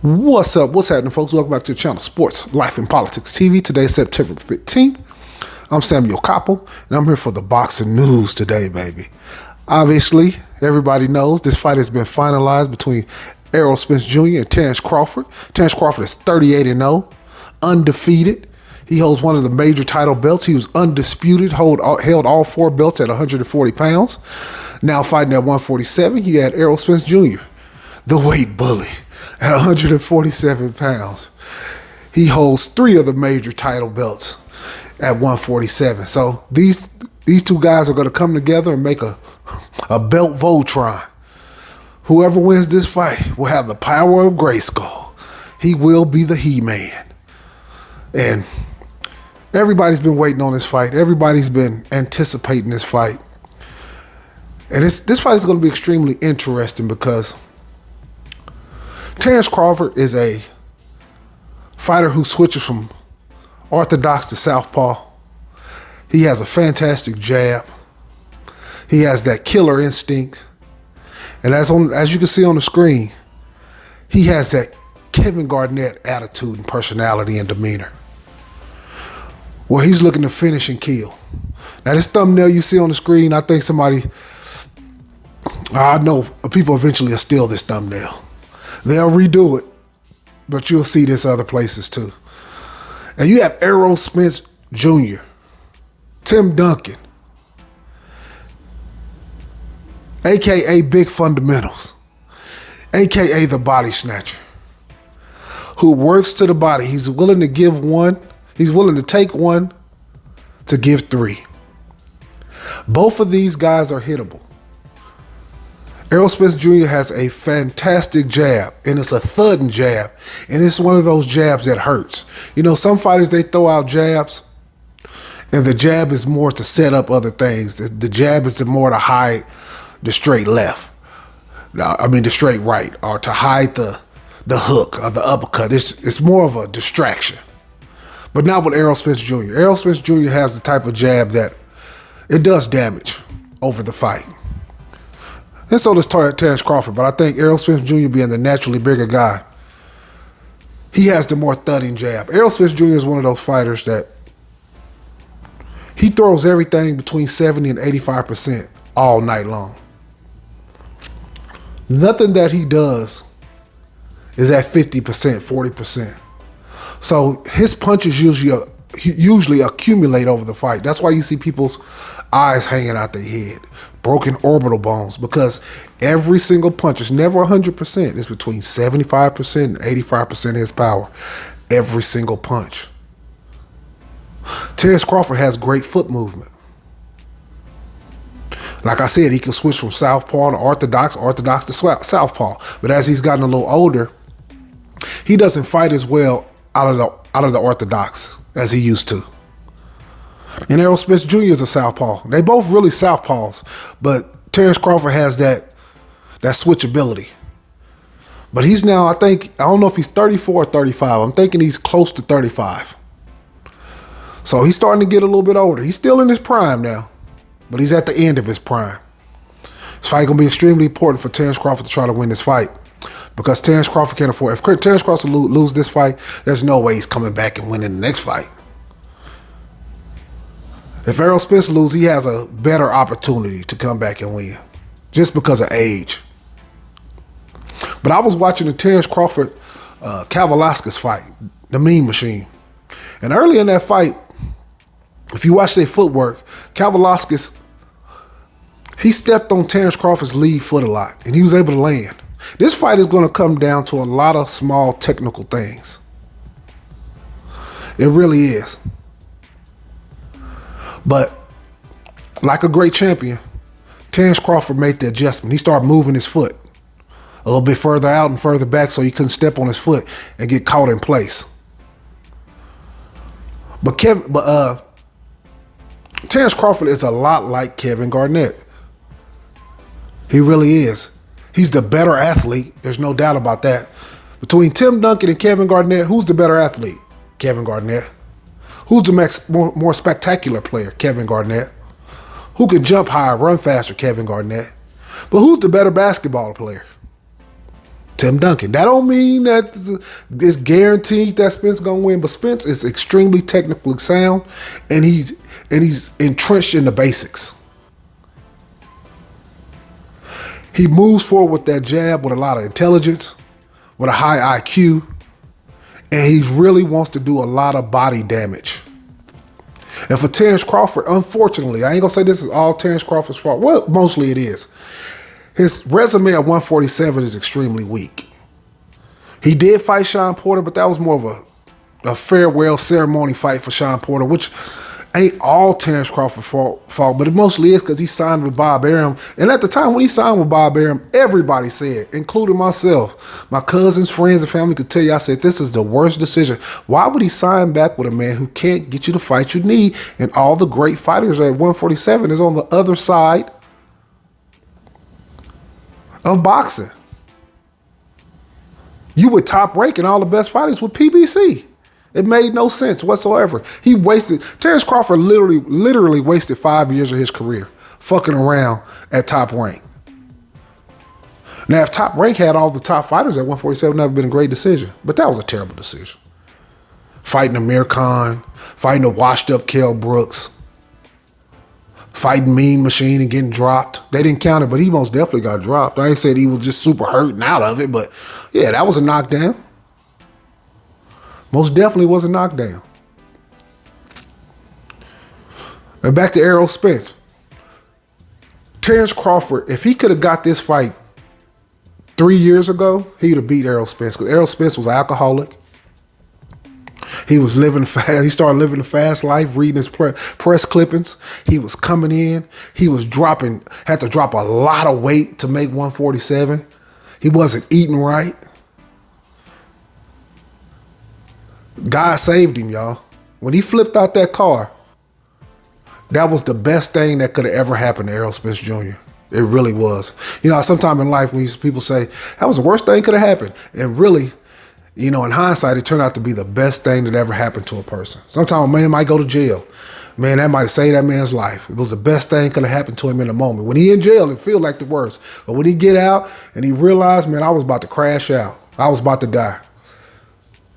What's up? What's happening, folks? Welcome back to the channel, Sports, Life, and Politics TV. Today is September 15th. I'm Samuel Koppel, and I'm here for the boxing news today, baby. Obviously, everybody knows this fight has been finalized between Errol Spence Jr. and Terrence Crawford. Terrence Crawford is 38-0, undefeated. He holds one of the major title belts. He was undisputed, held all four belts at 140 pounds. Now fighting at 147, he had Errol Spence Jr., the weight bully, at 147 pounds. He holds three of the major title belts at 147. So these two guys are going to come together and make a belt Voltron. Whoever wins this fight will have the power of Grayskull. He will be the He-Man. And everybody's been waiting on this fight. Everybody's been anticipating this fight. And this fight is going to be extremely interesting because Terrence Crawford is a fighter who switches from orthodox to southpaw. He has a fantastic jab. He has that killer instinct. And as you can see on the screen, he has that Kevin Garnett attitude and personality and demeanor, where he's looking to finish and kill. Now, this thumbnail you see on the screen, I think I know people eventually will steal this thumbnail. They'll redo it, but you'll see this other places too. And you have Errol Spence Jr., Tim Duncan, a.k.a. Big Fundamentals, a.k.a. the Body Snatcher, who works to the body. He's willing to give one. He's willing to take one to give three. Both of these guys are hittable. Errol Spence Jr. has a fantastic jab, and it's a thudding jab, and it's one of those jabs that hurts. You know, some fighters, they throw out jabs, and the jab is more to set up other things. The jab is more to hide the straight left. The straight right, or to hide the hook or the uppercut. It's more of a distraction. But not with Errol Spence Jr. Errol Spence Jr. has the type of jab that it does damage over the fight. And so does Terrence Crawford, but I think Errol Spence Jr. being the naturally bigger guy, he has the more thudding jab. Errol Spence Jr. is one of those fighters that he throws everything between 70 and 85% all night long. Nothing that he does is at 50%, 40%. So his punches usually accumulate over the fight. That's why you see people's eyes hanging out their head, broken orbital bones, because every single punch is never 100%. It's between 75% and 85% of his power. Every single punch. Terrence Crawford has great foot movement. Like I said, he can switch from southpaw to orthodox to southpaw. But as he's gotten a little older, he doesn't fight as well out of the orthodox as he used to. And Errol Spence Jr. is a southpaw. They both really southpaws, but Terrence Crawford has that switchability. But he's now, I don't know if he's 34 or 35. I'm thinking he's close to 35. So he's starting to get a little bit older. He's still in his prime now, but he's at the end of his prime. This fight going to be extremely important for Terrence Crawford to try to win this fight, because Terrence Crawford can't afford. If Terrence Crawford lose this fight, there's no way he's coming back and winning the next fight. If Errol Spence loses, he has a better opportunity to come back and win, just because of age. But I was watching the Terrence Crawford Kavaliauskas fight, the Mean Machine, and early in that fight, if you watch their footwork, Kavaliauskas, he stepped on Terrence Crawford's lead foot a lot, and he was able to land. This fight is going to come down to a lot of small technical things. It really is. But like a great champion, Terrence Crawford made the adjustment. He started moving his foot a little bit further out and further back so he couldn't step on his foot and get caught in place. But Terrence Crawford is a lot like Kevin Garnett. He really is. He's the better athlete. There's no doubt about that. Between Tim Duncan and Kevin Garnett, who's the better athlete? Kevin Garnett. Who's the more spectacular player? Kevin Garnett. Who can jump higher, run faster? Kevin Garnett. But who's the better basketball player? Tim Duncan. That don't mean that it's guaranteed that Spence gonna win, but Spence is extremely technically sound, and he's entrenched in the basics. He moves forward with that jab with a lot of intelligence, with a high IQ, and he really wants to do a lot of body damage. And for Terrence Crawford, unfortunately, I ain't gonna say this is all Terrence Crawford's fault. Well, mostly it is. His resume at 147 is extremely weak. He did fight Shawn Porter, but that was more of a farewell ceremony fight for Shawn Porter, which ain't all Terrence Crawford's fault, but it mostly is because he signed with Bob Arum. And at the time when he signed with Bob Arum, everybody said, including myself, my cousins, friends, and family could tell you, I said, this is the worst decision. Why would he sign back with a man who can't get you the fight you need? And all the great fighters at 147 is on the other side of boxing. You would top ranking all the best fighters with PBC. It made no sense whatsoever. Terrence Crawford literally wasted 5 years of his career fucking around at Top Rank. Now, if Top Rank had all the top fighters at 147, that would have been a great decision. But that was a terrible decision. Fighting Amir Khan, fighting a washed up Kell Brooks, fighting Mean Machine and getting dropped. They didn't count it, but he most definitely got dropped. I ain't said he was just super hurting out of it, but yeah, that was a knockdown. Most definitely was a knockdown. And back to Errol Spence. Terrence Crawford, if he could have got this fight 3 years ago, he'd have beat Errol Spence, because Errol Spence was an alcoholic. He was living fast. He started living a fast life, reading his press clippings. He was coming in. He was had to drop a lot of weight to make 147. He wasn't eating right. God saved him, y'all. When he flipped out that car, that was the best thing that could have ever happened to Errol Spence Jr. It really was. You know, sometime in life when people say, that was the worst thing could have happened. And really, you know, in hindsight, it turned out to be the best thing that ever happened to a person. Sometimes a man might go to jail. Man, that might have saved that man's life. It was the best thing could have happened to him in the moment. When he in jail, it feel like the worst. But when he get out and he realized, man, I was about to crash out. I was about to die.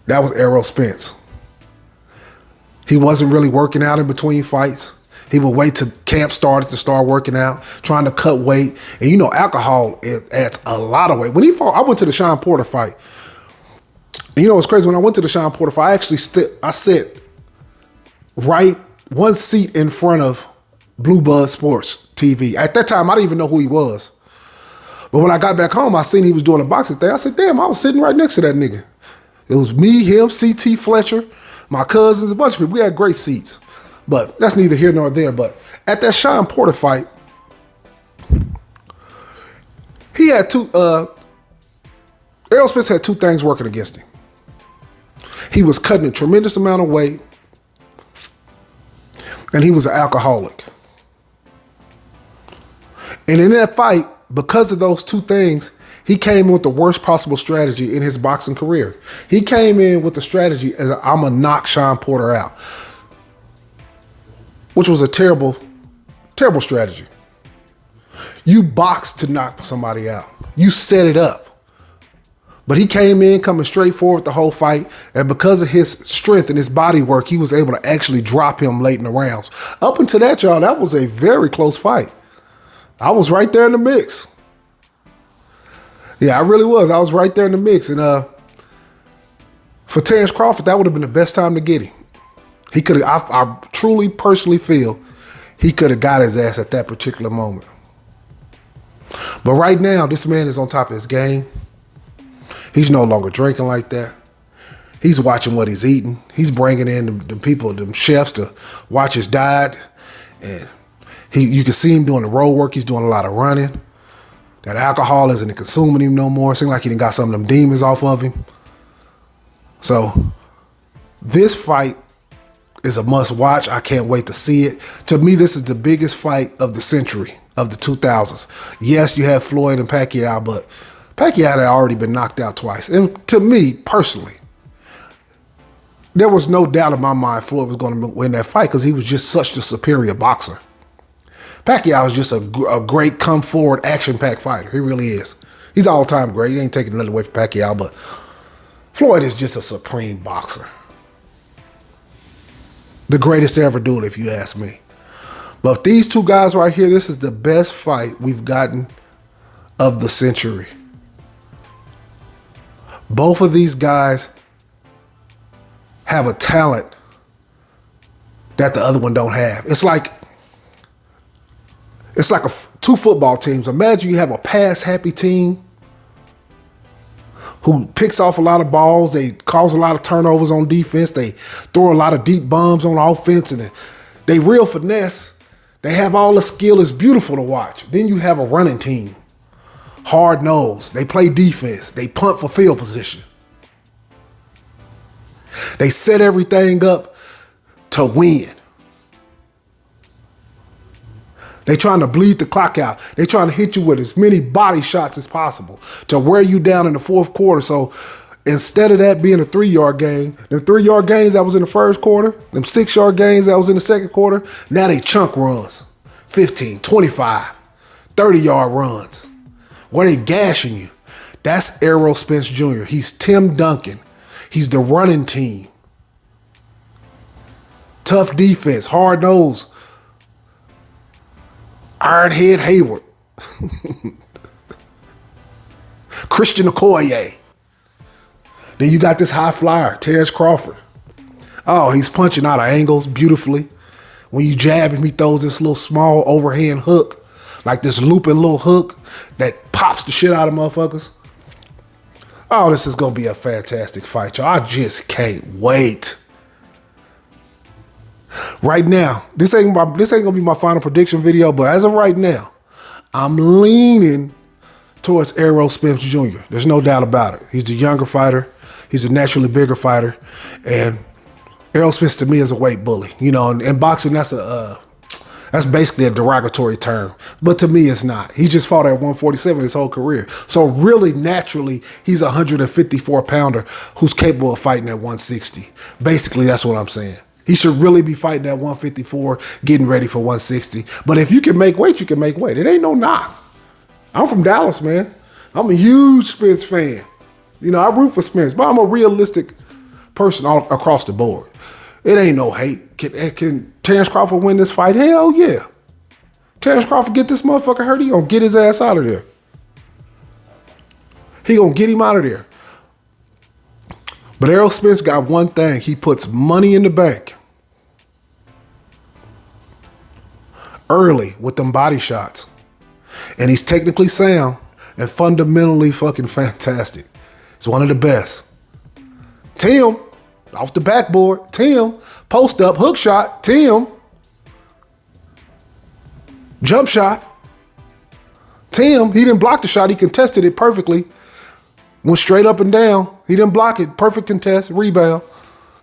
That was Errol Spence. He wasn't really working out in between fights. He would wait till camp started to start working out, trying to cut weight. And you know, alcohol adds a lot of weight. When he fought, I went to the Shawn Porter fight. And you know what's crazy? When I went to the Shawn Porter fight, I actually I sat right one seat in front of Blue Bud Sports TV. At that time, I didn't even know who he was. But when I got back home, I seen he was doing a boxing thing. I said, damn, I was sitting right next to that nigga. It was me, him, CT Fletcher, my cousins, a bunch of people. We had great seats. But that's neither here nor there. But at that Shawn Porter fight, he had Errol Spence had two things working against him. He was cutting a tremendous amount of weight, and he was an alcoholic. And in that fight, because of those two things, he came in with the worst possible strategy in his boxing career. He came in with the strategy as I'm going to knock Shawn Porter out, which was a terrible, terrible strategy. You box to knock somebody out. You set it up. But he came in coming straight forward the whole fight, and because of his strength and his body work, he was able to actually drop him late in the rounds. Up until that, y'all, that was a very close fight. I was right there in the mix. Yeah, I really was. I was right there in the mix. And for Terrence Crawford, that would have been the best time to get him. He could have, I truly, personally feel he could have got his ass at that particular moment. But right now, this man is on top of his game. He's no longer drinking like that. He's watching what he's eating. He's bringing in the people, the chefs to watch his diet. And you can see him doing the road work. He's doing a lot of running. That alcohol isn't consuming him no more. It seems like he done got some of them demons off of him. So this fight is a must watch. I can't wait to see it. To me, this is the biggest fight of the century, of the 2000s. Yes, you have Floyd and Pacquiao, but Pacquiao had already been knocked out twice. And to me, personally, there was no doubt in my mind Floyd was going to win that fight because he was just such a superior boxer. Pacquiao is just a great come-forward, action-packed fighter. He really is. He's all-time great. He ain't taking nothing away from Pacquiao, but Floyd is just a supreme boxer. The greatest to ever do it, if you ask me. But these two guys right here, this is the best fight we've gotten of the century. Both of these guys have a talent that the other one don't have. It's like two football teams. Imagine you have a pass-happy team who picks off a lot of balls. They cause a lot of turnovers on defense. They throw a lot of deep bombs on offense, and they real finesse. They have all the skill. It's beautiful to watch. Then you have a running team. Hard nose. They play defense. They punt for field position. They set everything up to win. They trying to bleed the clock out. They trying to hit you with as many body shots as possible to wear you down in the fourth quarter. So instead of that being a 3-yard gain, them 3-yard gains that was in the first quarter, them 6-yard gains that was in the second quarter, now they chunk runs. 15, 25, 30-yard runs. Where they gashing you. That's Errol Spence Jr. He's Tim Duncan. He's the running team. Tough defense, hard nose. Ironhead Hayward. Christian Okoye. Then you got this high flyer, Terrence Crawford. Oh, he's punching out of angles beautifully. When you jab him, he throws this little small overhand hook, like this looping little hook that pops the shit out of motherfuckers. Oh, this is going to be a fantastic fight, y'all. I just can't wait. Right now, this ain't going to be my final prediction video, but as of right now, I'm leaning towards Errol Spence Jr. There's no doubt about it. He's a younger fighter. He's a naturally bigger fighter. And Errol Spence, to me, is a weight bully. You know, in boxing, that's basically a derogatory term. But to me, it's not. He just fought at 147 his whole career. So really, naturally, he's a 154-pounder who's capable of fighting at 160. Basically, that's what I'm saying. He should really be fighting at 154, getting ready for 160. But if you can make weight, you can make weight. It ain't no knock. I'm from Dallas, man. I'm a huge Spence fan. You know, I root for Spence, but I'm a realistic person all across the board. It ain't no hate. Can Terrence Crawford win this fight? Hell yeah. Terrence Crawford get this motherfucker hurt, he gonna get his ass out of there. He gonna get him out of there. But Errol Spence got one thing. He puts money in the bank early with them body shots. And he's technically sound and fundamentally fucking fantastic. He's one of the best. Tim, off the backboard. Tim, post up, hook shot. Tim, jump shot. Tim, he didn't block the shot. He contested it perfectly. Went straight up and down. He didn't block it. Perfect contest. Rebound.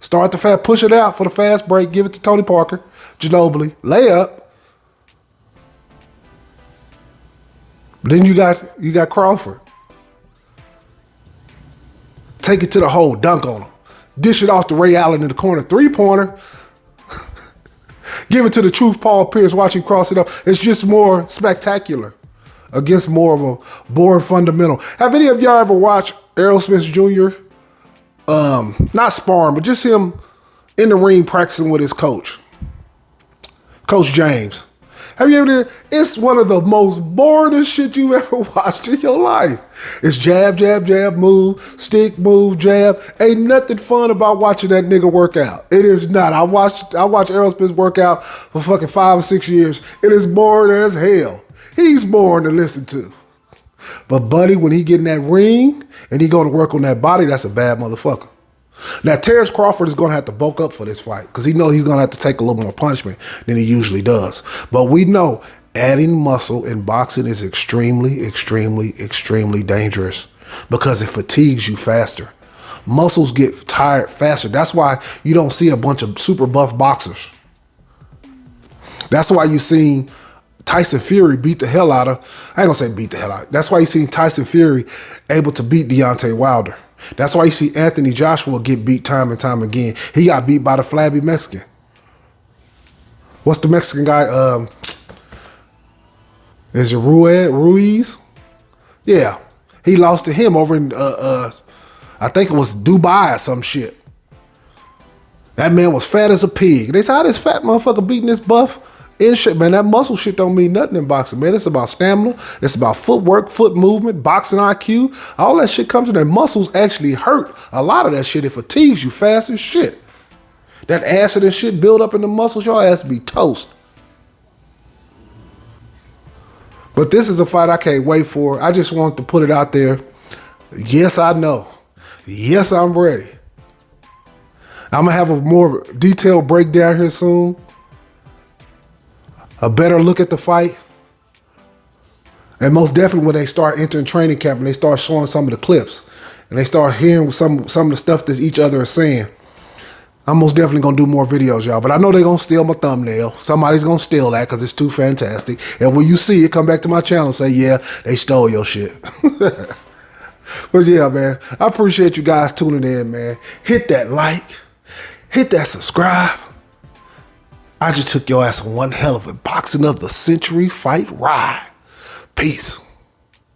Start the fast. Push it out for the fast break. Give it to Tony Parker. Ginobili. Layup. Then you got Crawford. Take it to the hole. Dunk on him. Dish it off to Ray Allen in the corner. 3-pointer. Give it to the truth Paul Pierce. Watch him cross it up. It's just more spectacular against more of a boring fundamental. Have any of y'all ever watched Errol Spence Jr.? Not sparring, but just him in the ring practicing with his coach, Coach James. Have you ever? It's one of the most boringest shit you ever watched in your life. It's jab, jab, jab, move, stick, move, jab. Ain't nothing fun about watching that nigga work out. It is not. I watched Errol Spence work out for fucking 5 or 6 years. It is boring as hell. He's boring to listen to. But buddy, when he get in that ring and he go to work on that body, that's a bad motherfucker. Now, Terrence Crawford is going to have to bulk up for this fight because he knows he's going to have to take a little more punishment than he usually does. But we know adding muscle in boxing is extremely, extremely, extremely dangerous because it fatigues you faster. Muscles get tired faster. That's why you don't see a bunch of super buff boxers. That's why you seen Tyson Fury beat the hell out of, I ain't going to say beat the hell out. That's why you seen Tyson Fury able to beat Deontay Wilder. That's why you see Anthony Joshua get beat time and time again. He got beat by the flabby Mexican. What's the Mexican guy? Is it Ruiz? Yeah. He lost to him over in, I think it was Dubai or some shit. That man was fat as a pig. They said, how this fat motherfucker beating this buff in shit? Man, that muscle shit don't mean nothing in boxing, man. It's about stamina. It's about footwork, foot movement, boxing IQ. All that shit comes in there. Muscles actually hurt. A lot of that shit, it fatigues you fast as shit. That acid and shit build up in the muscles, your ass be toast. But this is a fight I can't wait for. I just want to put it out there. Yes, I know. Yes, I'm ready. I'm going to have a more detailed breakdown here soon. A better look at the fight. And most definitely when they start entering training camp and they start showing some of the clips and they start hearing some of the stuff that each other is saying, I'm most definitely going to do more videos, y'all. But I know they're going to steal my thumbnail. Somebody's going to steal that because it's too fantastic. And when you see it, come back to my channel and say, yeah, they stole your shit. But yeah, man, I appreciate you guys tuning in, man. Hit that like. Hit that subscribe. I just took your ass on one hell of a boxing of the century fight ride. Peace.